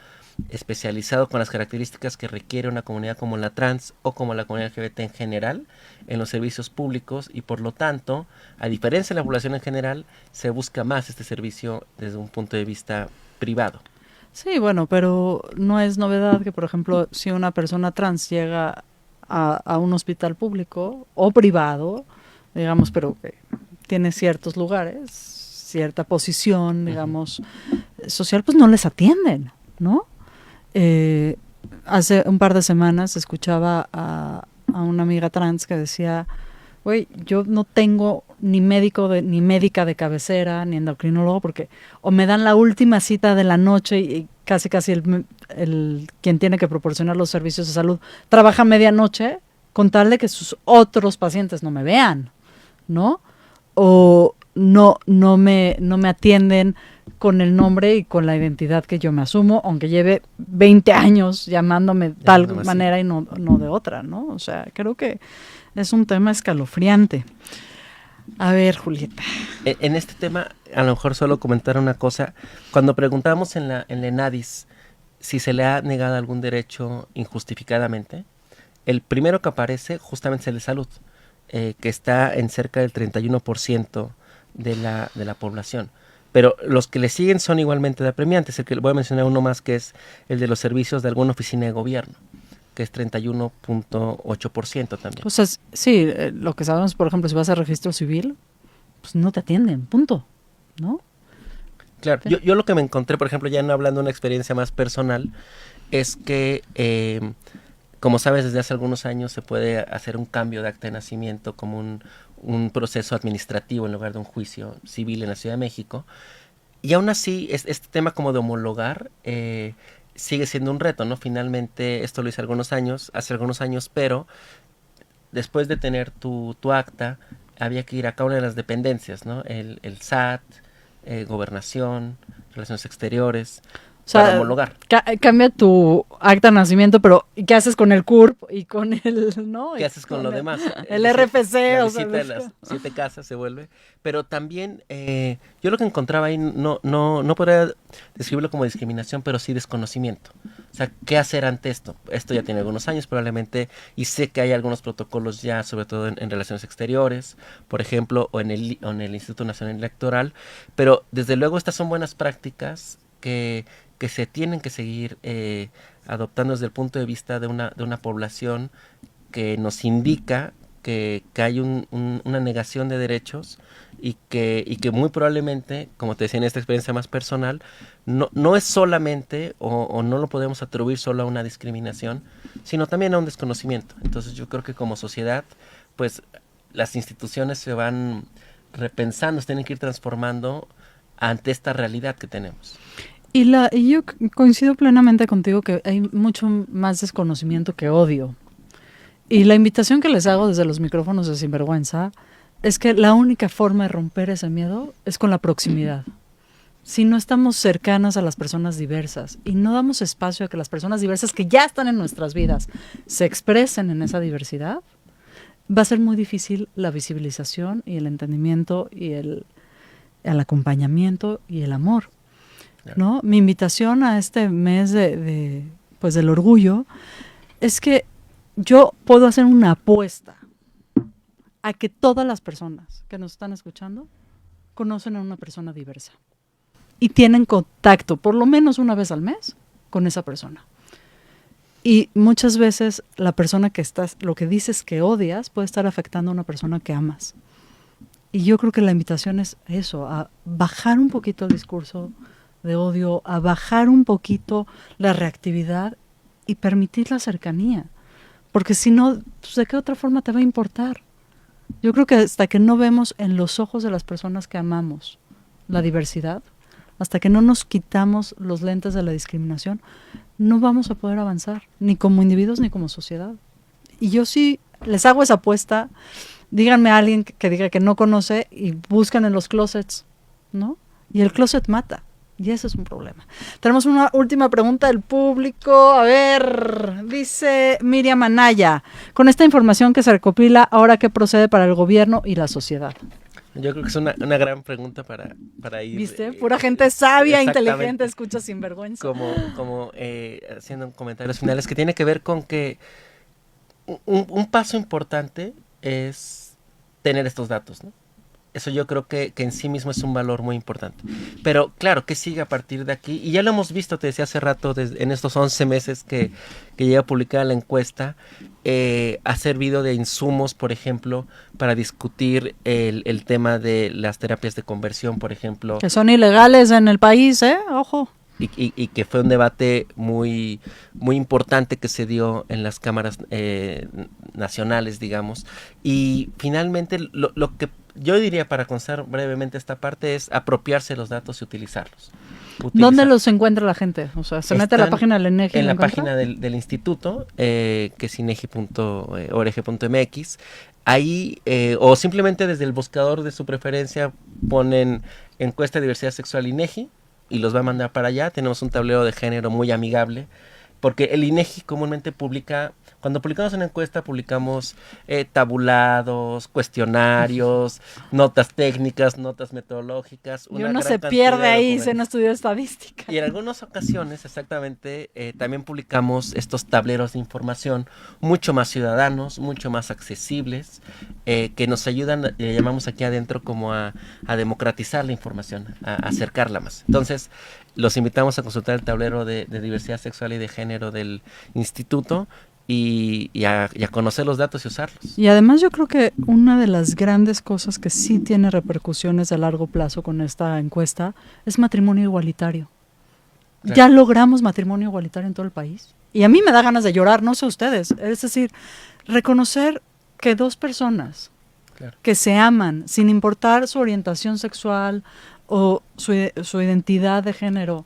B: especializado con las características que requiere una comunidad como la trans o como la comunidad LGBT en general en los servicios públicos, y por lo tanto, a diferencia de la población en general, se busca más este servicio desde un punto de vista privado.
A: Sí, bueno, pero no es novedad que, por ejemplo, si una persona trans llega a un hospital público o privado, digamos, pero que tiene ciertos lugares, cierta posición, digamos, social, pues no les atienden, ¿no? Hace un par de semanas escuchaba a una amiga trans que decía, güey, yo no tengo ni ni médica de cabecera, ni endocrinólogo, porque o me dan la última cita de la noche y casi el quien tiene que proporcionar los servicios de salud trabaja a medianoche con tal de que sus otros pacientes no me vean, ¿no? O no me atienden con el nombre y con la identidad que yo me asumo, aunque lleve 20 años llamándome de tal manera y no de otra, ¿no? O sea, creo que es un tema escalofriante. A ver, Julieta.
B: En este tema, a lo mejor solo comentar una cosa. Cuando preguntamos en la ENADIS si se le ha negado algún derecho injustificadamente, el primero que aparece justamente es el de salud, que está en cerca del 31% de la población. Pero los que le siguen son igualmente de apremiantes. El que voy a mencionar uno más, que es el de los servicios de alguna oficina de gobierno, que es 31.8% también.
A: O sea, sí, lo que sabemos, por ejemplo, si vas a registro civil, pues no te atienden, punto, ¿no?
B: Claro, yo lo que me encontré, por ejemplo, ya no hablando de una experiencia más personal, es que, como sabes, desde hace algunos años se puede hacer un cambio de acta de nacimiento como un proceso administrativo en lugar de un juicio civil en la Ciudad de México. Y aún así, este tema como de homologar sigue siendo un reto, ¿no? Finalmente, esto lo hice hace algunos años, pero después de tener tu acta, había que ir a cada una de las dependencias, ¿no? El SAT, Gobernación, Relaciones Exteriores,
A: o sea,
B: para homologar.
A: Cambia tu acta de nacimiento, pero ¿y qué haces con el CURP y con el, ¿no?
B: ¿Qué haces con lo demás?
A: El RFC,
B: la
A: o sea,
B: visita de las 7 casas se vuelve. Pero también, yo lo que encontraba ahí, no podría describirlo como discriminación, pero sí desconocimiento. O sea, ¿qué hacer ante esto? Esto ya tiene algunos años probablemente, y sé que hay algunos protocolos ya, sobre todo en Relaciones Exteriores, por ejemplo, o en el Instituto Nacional Electoral, pero desde luego estas son buenas prácticas que se tienen que seguir adoptando desde el punto de vista de una población que nos indica que hay una negación de derechos y que muy probablemente, como te decía en esta experiencia más personal, no es solamente o no lo podemos atribuir solo a una discriminación, sino también a un desconocimiento. Entonces yo creo que como sociedad, pues las instituciones se van repensando, se tienen que ir transformando ante esta realidad que tenemos.
A: Y yo coincido plenamente contigo que hay mucho más desconocimiento que odio. Y la invitación que les hago desde los micrófonos de Sinvergüenza es que la única forma de romper ese miedo es con la proximidad. Si no estamos cercanas a las personas diversas y no damos espacio a que las personas diversas que ya están en nuestras vidas se expresen en esa diversidad, va a ser muy difícil la visibilización y el entendimiento y el acompañamiento y el amor, ¿no? Mi invitación a este mes pues del orgullo es que yo puedo hacer una apuesta a que todas las personas que nos están escuchando conocen a una persona diversa y tienen contacto por lo menos una vez al mes con esa persona. Y muchas veces la persona lo que dices que odias puede estar afectando a una persona que amas. Y yo creo que la invitación es eso, a bajar un poquito el discurso de odio, a bajar un poquito la reactividad y permitir la cercanía. Porque si no, pues ¿de qué otra forma te va a importar? Yo creo que hasta que no vemos en los ojos de las personas que amamos la diversidad, hasta que no nos quitamos los lentes de la discriminación, no vamos a poder avanzar, ni como individuos ni como sociedad. Y yo sí les hago esa apuesta. Díganme a alguien que diga que no conoce y buscan en los closets, ¿no? Y el closet mata. Y ese es un problema. Tenemos una última pregunta del público. A ver, dice Miriam Anaya. Con esta información que se recopila, ¿ahora qué procede para el gobierno y la sociedad?
B: Yo creo que es una gran pregunta para ir.
A: ¿Viste? Pura gente sabia, inteligente, escucha Sinvergüenza.
B: Como haciendo comentarios finales, que tiene que ver con que un paso importante es tener estos datos, ¿no? Eso yo creo que en sí mismo es un valor muy importante. Pero claro, ¿qué sigue a partir de aquí? Y ya lo hemos visto, te decía hace rato, en estos 11 meses que lleva publicada la encuesta, ha servido de insumos, por ejemplo, para discutir el tema de las terapias de conversión, por ejemplo.
A: Que son ilegales en el país, ojo.
B: Y que fue un debate muy, muy importante que se dio en las cámaras nacionales, digamos. Y finalmente lo que yo diría, para constar brevemente esta parte, es apropiarse los datos y utilizarlos.
A: ¿Dónde los encuentra la gente? O sea, ¿se mete a la página del INEGI?
B: En la página del instituto, que es inegi.org.mx. Ahí, o simplemente desde el buscador de su preferencia, ponen encuesta de diversidad sexual INEGI y los va a mandar para allá. Tenemos un tablero de género muy amigable porque el INEGI comúnmente publica, cuando publicamos una encuesta, publicamos tabulados, cuestionarios, notas técnicas, notas metodológicas.
A: Y uno se pierde ahí si no estudió estadística.
B: Y en algunas ocasiones, exactamente, también publicamos estos tableros de información mucho más ciudadanos, mucho más accesibles, que nos ayudan, le llamamos aquí adentro como a democratizar la información, a acercarla más. Entonces, los invitamos a consultar el tablero de diversidad sexual y de género del instituto y a conocer los datos y usarlos.
A: Y además yo creo que una de las grandes cosas que sí tiene repercusiones a largo plazo con esta encuesta es matrimonio igualitario. Claro. Ya logramos matrimonio igualitario en todo el país. Y a mí me da ganas de llorar, no sé ustedes. Es decir, reconocer que dos personas que se aman sin importar su orientación sexual o su identidad de género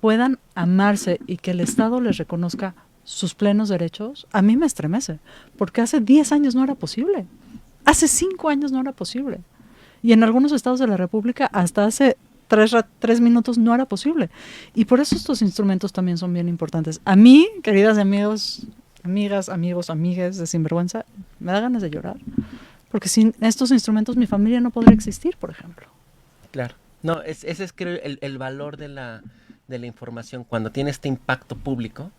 A: puedan amarse y que el Estado les reconozca sus plenos derechos, a mí me estremece, porque hace 10 años no era posible, hace 5 años no era posible, y en algunos estados de la República hasta hace 3 minutos no era posible, y por eso estos instrumentos también son bien importantes. A mí, queridas amigos, amigas, amigos, amigues de Sinvergüenza, me da ganas de llorar, porque sin estos instrumentos mi familia no podría existir, por ejemplo.
B: Claro, no, ese es creo el valor de la información cuando tiene este impacto público.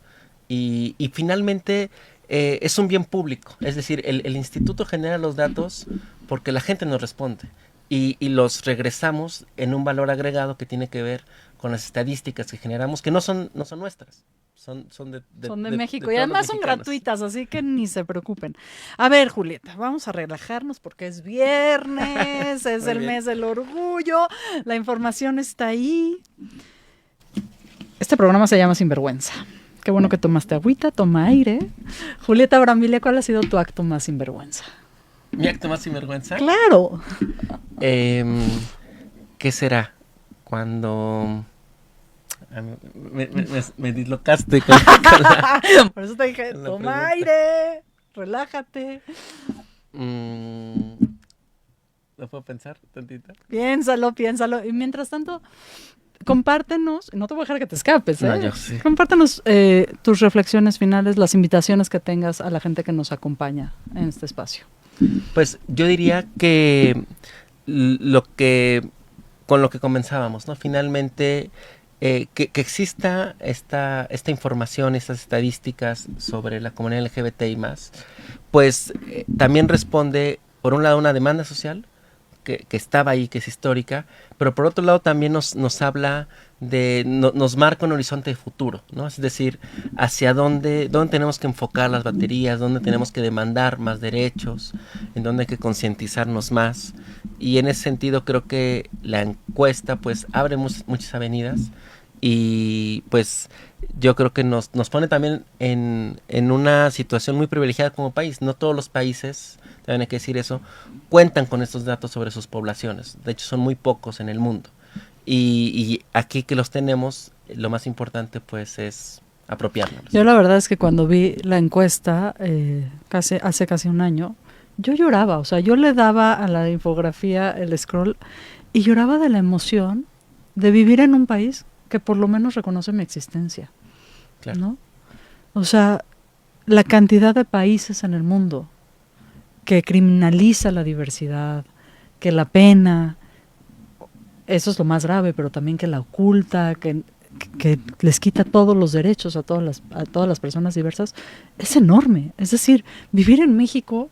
B: Y finalmente es un bien público, es decir, el instituto genera los datos porque la gente nos responde y los regresamos en un valor agregado que tiene que ver con las estadísticas que generamos, que no son nuestras, son de
A: México y además son gratuitas, así que ni se preocupen. A ver, Julieta, vamos a relajarnos porque es viernes, es el mes del orgullo, la información está ahí. Este programa se llama Sinvergüenza. Qué bueno que tomaste agüita, toma aire. Julieta Brambilla, ¿cuál ha sido tu acto más sinvergüenza?
B: ¿Mi acto más sinvergüenza?
A: ¡Claro!
B: ¿Qué será? Cuando me dislocaste con
A: Por eso te dije, toma aire, relájate.
B: ¿Lo puedo pensar tantito?
A: Piénsalo. Y mientras tanto, compártenos, no te voy a dejar que te escapes, ¿eh?
B: No, yo sí.
A: Compártenos tus reflexiones finales, las invitaciones que tengas a la gente que nos acompaña en este espacio.
B: Pues yo diría que con lo que comenzábamos, ¿no? Finalmente, que exista esta información, estas estadísticas sobre la comunidad LGBTI+, pues también responde, por un lado, una demanda social, que estaba ahí, que es histórica, pero por otro lado también nos habla nos marca un horizonte de futuro, ¿no? Es decir, hacia dónde tenemos que enfocar las baterías, dónde tenemos que demandar más derechos, en dónde hay que concientizarnos más, y en ese sentido creo que la encuesta pues abre muchas avenidas, y pues yo creo que nos pone también en una situación muy privilegiada como país. No todos los países, también hay que decir eso, cuentan con estos datos sobre sus poblaciones. De hecho, son muy pocos en el mundo. Y aquí que los tenemos, lo más importante pues es apropiarnos.
A: Yo la verdad es que cuando vi la encuesta hace casi un año, yo lloraba. O sea, yo le daba a la infografía el scroll y lloraba de la emoción de vivir en un país que por lo menos reconoce mi existencia, claro, ¿no? O sea, la cantidad de países en el mundo que criminaliza la diversidad, que la pena, eso es lo más grave, pero también que la oculta, que les quita todos los derechos a todas las personas diversas, es enorme. Es decir, vivir en México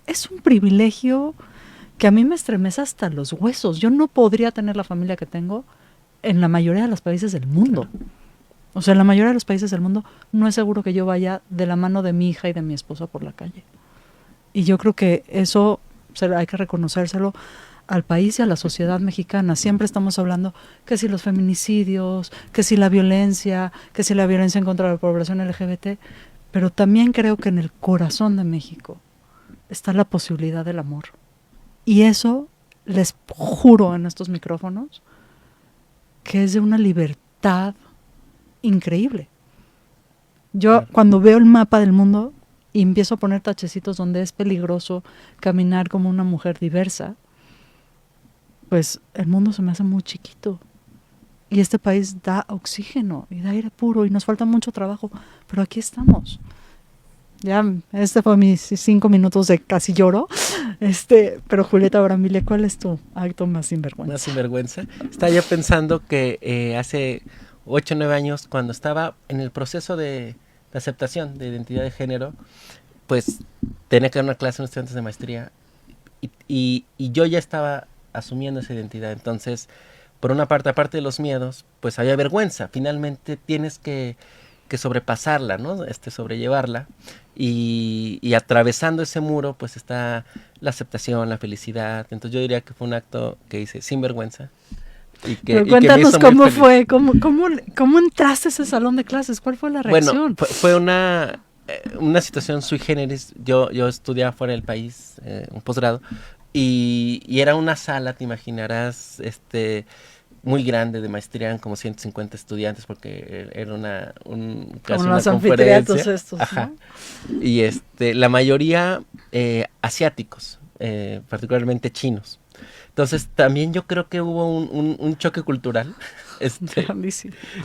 A: es un privilegio que a mí me estremece hasta los huesos. Yo no podría tener la familia que tengo en la mayoría de los países del mundo. O sea, en la mayoría de los países del mundo no es seguro que yo vaya de la mano de mi hija y de mi esposa por la calle. Y yo creo que eso hay que reconocérselo al país y a la sociedad mexicana. Siempre estamos hablando que si los feminicidios, que si la violencia en contra de la población LGBT, pero también creo que en el corazón de México está la posibilidad del amor. Y eso, les juro en estos micrófonos, que es de una libertad increíble. Yo cuando veo el mapa del mundo y empiezo a poner tachecitos donde es peligroso caminar como una mujer diversa, pues el mundo se me hace muy chiquito. y este país da oxígeno y da aire puro y nos falta mucho trabajo, pero aquí estamos. Ya, este fue mis 5 minutos de casi lloro. Pero Julieta Brambilla, ¿cuál es tu acto más sinvergüenza?
B: Más sinvergüenza. Estaba yo pensando que hace 8 o 9 años, cuando estaba en el proceso de aceptación de identidad de género, pues tenía que dar una clase en estudiantes de maestría y yo ya estaba asumiendo esa identidad. Entonces, por una parte, aparte de los miedos, pues había vergüenza. Finalmente tienes que sobrepasarla, ¿no? Sobrellevarla. Y atravesando ese muro, pues está la aceptación, la felicidad. Entonces yo diría que fue un acto que hice sin vergüenza.
A: Pero cuéntanos cómo fue, cómo entraste a ese salón de clases, ¿cuál fue la reacción?
B: Bueno, fue una situación sui generis. Yo estudiaba fuera del país, un posgrado, y era una sala, te imaginarás, muy grande de maestría, eran como 150 estudiantes porque era casi una conferencia.
A: Estos,
B: ajá,
A: ¿no?
B: Y la mayoría asiáticos, particularmente chinos. Entonces también yo creo que hubo un choque cultural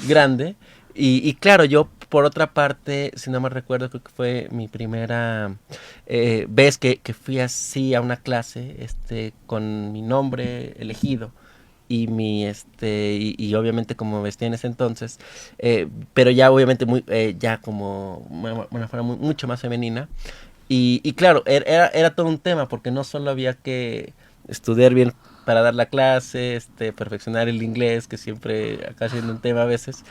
B: grande. Y claro, yo por otra parte, si no me recuerdo, creo que fue mi primera vez que fui así a una clase con mi nombre elegido. Y y obviamente como vestía en ese entonces, pero ya obviamente ya como una forma mucho más femenina. Y claro, era todo un tema, porque no solo había que estudiar bien para dar la clase, perfeccionar el inglés, que siempre acaba siendo un tema a veces,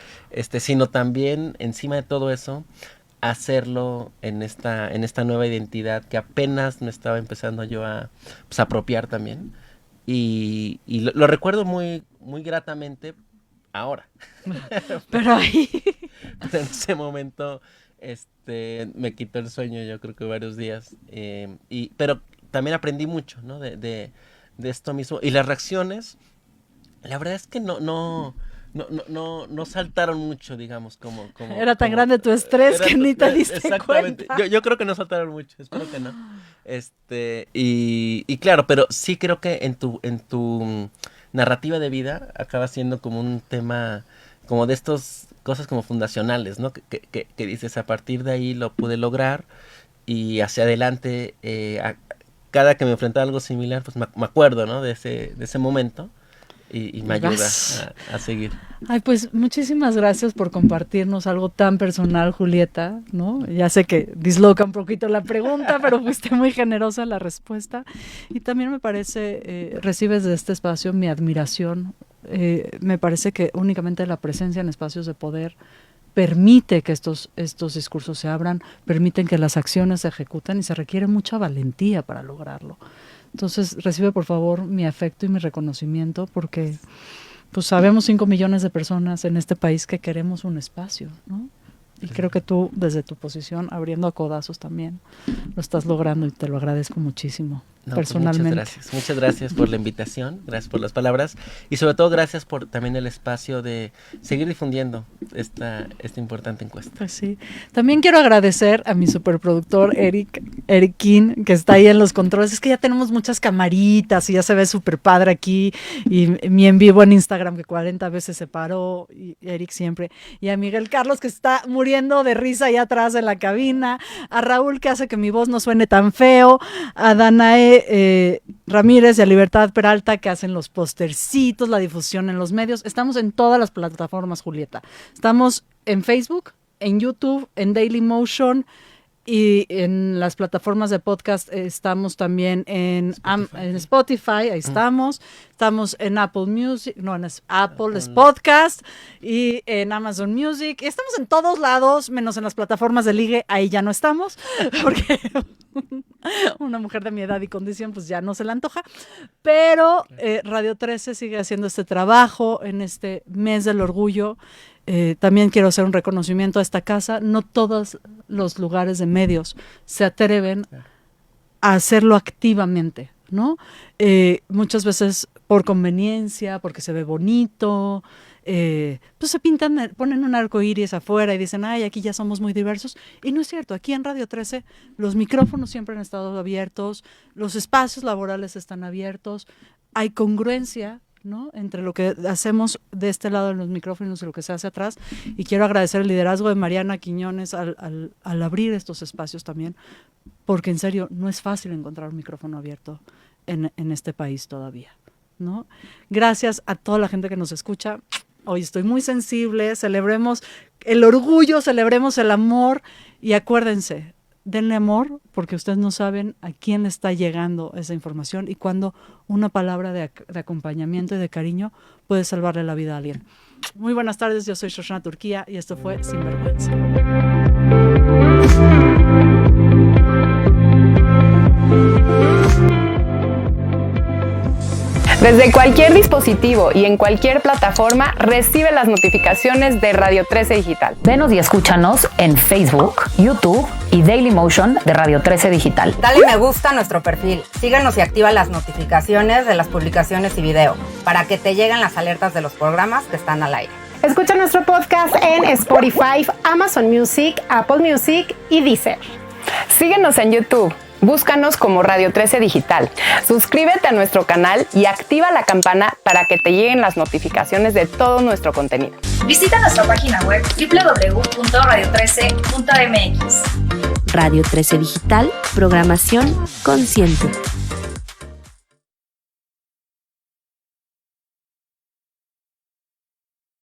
B: sino también, encima de todo eso, hacerlo en esta nueva identidad que apenas me estaba empezando yo a apropiar también. Y lo recuerdo muy, muy gratamente ahora.
A: Pero ahí...
B: Pero en ese momento me quitó el sueño, yo creo que varios días. Pero también aprendí mucho, ¿no? De esto mismo. Y las reacciones, la verdad es que no saltaron mucho, digamos, como
A: era tan grande tu estrés que ni te diste
B: exactamente.
A: cuenta.
B: Yo creo que no saltaron mucho, espero que no. Y claro, pero sí creo que en tu narrativa de vida acaba siendo como un tema como de estas cosas como fundacionales, ¿no? Que dices, a partir de ahí lo pude lograr y hacia adelante, cada que me enfrentaba a algo similar, pues me acuerdo, ¿no? De ese momento. Y me ayuda a seguir.
A: Ay, pues muchísimas gracias por compartirnos algo tan personal, Julieta, ¿no? Ya sé que disloca un poquito la pregunta, pero fuiste muy generosa en la respuesta. Y también me parece, recibes de este espacio mi admiración. Me parece que únicamente la presencia en espacios de poder permite que estos discursos se abran, permiten que las acciones se ejecuten y se requiere mucha valentía para lograrlo. Entonces, recibe por favor mi afecto y mi reconocimiento, porque pues sabemos 5 millones de personas en este país que queremos un espacio, ¿no? Y creo que tú, desde tu posición, abriendo a codazos también, lo estás logrando y te lo agradezco muchísimo, personalmente.
B: Pues muchas gracias por la invitación, gracias por las palabras y sobre todo gracias por también el espacio de seguir difundiendo esta importante encuesta.
A: Pues sí. También quiero agradecer a mi superproductor Eric King, que está ahí en los controles. Es que ya tenemos muchas camaritas y ya se ve súper padre aquí, y mi en vivo en Instagram que 40 veces se paró, y Eric siempre. Y a Miguel Carlos, que está muriendo de risa allá atrás en la cabina, a Raúl, que hace que mi voz no suene tan feo, a Danae Ramírez y a Libertad Peralta, que hacen los postercitos, la difusión en los medios. Estamos en todas las plataformas, Julieta. Estamos en Facebook, en YouTube, en Dailymotion, y en las plataformas de podcast estamos también en Spotify, ahí estamos en Apple Music, no, en Apple Podcast, y en Amazon Music, y estamos en todos lados, menos en las plataformas de ligue, ahí ya no estamos, porque una mujer de mi edad y condición pues ya no se le antoja, pero Radio 13 sigue haciendo este trabajo en este mes del orgullo. También quiero hacer un reconocimiento a esta casa. No todos los lugares de medios se atreven a hacerlo activamente, ¿no? Muchas veces por conveniencia, porque se ve bonito, pues se pintan, ponen un arco iris afuera y dicen, ay, aquí ya somos muy diversos. Y no es cierto, aquí en Radio 13 los micrófonos siempre han estado abiertos, los espacios laborales están abiertos, hay congruencia ¿no? Entre lo que hacemos de este lado en los micrófonos y lo que se hace atrás. Y quiero agradecer el liderazgo de Mariana Quiñones al abrir estos espacios también, porque en serio no es fácil encontrar un micrófono abierto en este país todavía, ¿no? Gracias a toda la gente que nos escucha. Hoy estoy muy sensible, celebremos el orgullo, celebremos el amor y acuérdense, denle amor porque ustedes no saben a quién está llegando esa información y cuando una palabra de acompañamiento y de cariño puede salvarle la vida a alguien. Muy buenas tardes, yo soy Shoshana Turquía y esto fue Sinvergüenza.
C: Desde cualquier dispositivo y en cualquier plataforma, recibe las notificaciones de Radio 13 Digital.
D: Venos y escúchanos en Facebook, YouTube y Dailymotion de Radio 13 Digital.
E: Dale me gusta a nuestro perfil, síguenos y activa las notificaciones de las publicaciones y video para que te lleguen las alertas de los programas que están al aire.
F: Escucha nuestro podcast en Spotify, Amazon Music, Apple Music y Deezer.
C: Síguenos en YouTube. Búscanos como Radio 13 Digital. Suscríbete a nuestro canal y activa la campana para que te lleguen las notificaciones de todo nuestro contenido.
G: Visita nuestra página web www.radio13.mx.
H: Radio 13 Digital, programación consciente.